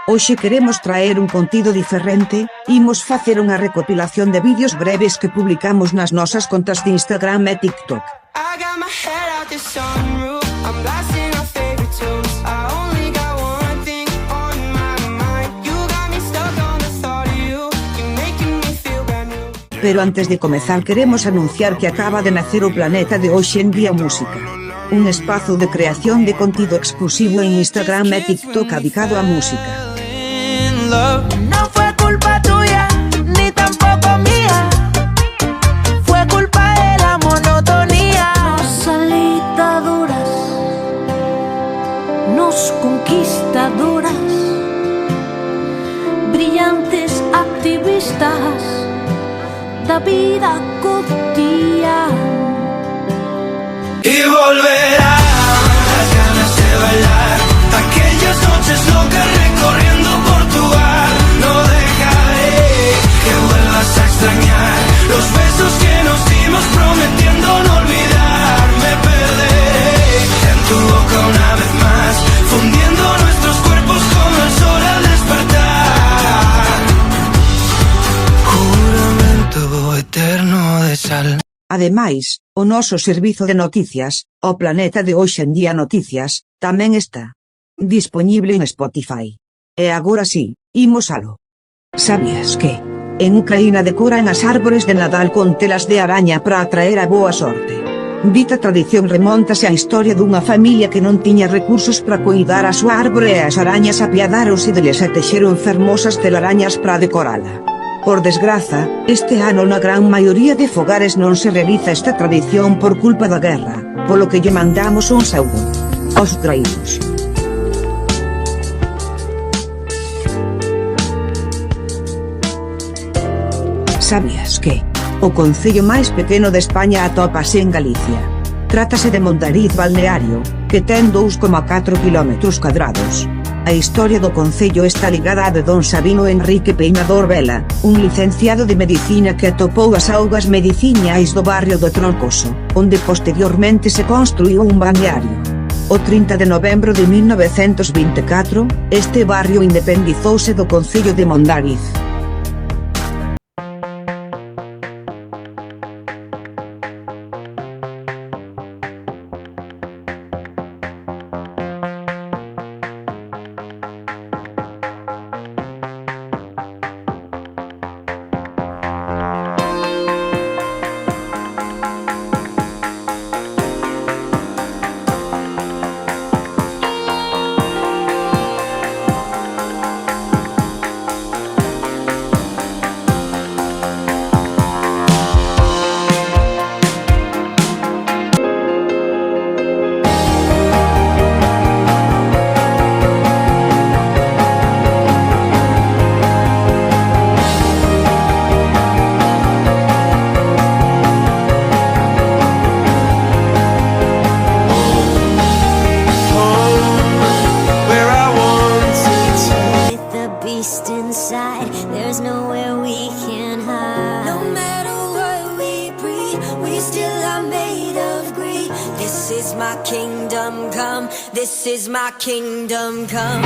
Hoxe queremos traer un contido diferente, imos facer unha recopilación de vídeos breves que publicamos nas nosas contas de Instagram e TikTok. Pero antes de comezar queremos anunciar que acaba de nacer o Planeta de Hoxe en Día Música. Un espazo de creación de contido exclusivo en Instagram e TikTok dedicado á música. No fue culpa tuya, ni tampoco mía. Fue culpa de la monotonía. Salitaduras, nos conquistadoras, brillantes activistas da vida cotidiana. Y volverán las ganas de bailar, aquellas noches locas recorriendo Portugal. No dejaré que vuelvas a extrañar los besos que nos dimos prometiendo no olvidar. Me perderé en tu boca una vez más, fundiendo nuestros cuerpos como el sol al despertar. Juramento eterno de sal. Ademais, o noso servizo de noticias, o Planeta de Hoxe en Día Noticias, tamén está dispoñible en Spotify. E agora sí, imos alo. Sabías que en Ucraína decoran as árbores de Nadal con telas de araña para atraer a boa sorte? Dita tradición remóntase á historia dunha familia que non tiña recursos para coidar a súa árbore e as arañas apiadáronse deles e teixeron fermosas telarañas para decorala. Por desgraza, este ano na gran maioría de fogares non se realiza esta tradición por culpa da guerra, polo que lle mandamos un saúdo aos ucraínos. Sabías que o concello máis pequeno de España atópase en Galicia? Trátase de Mondariz Balneario, que ten 2,4 km². A historia do concello está ligada á de don Sabino Enrique Peinador Vela, un licenciado de medicina que atopou as augas mediciñais do barrio do Troncoso, onde posteriormente se construíu un balneario. O 30 de novembro de 1924, este barrio independizouse do concello de Mondariz. There's nowhere we can hide. No matter what we breathe, we still are made of greed. This is my kingdom come. This is my kingdom come.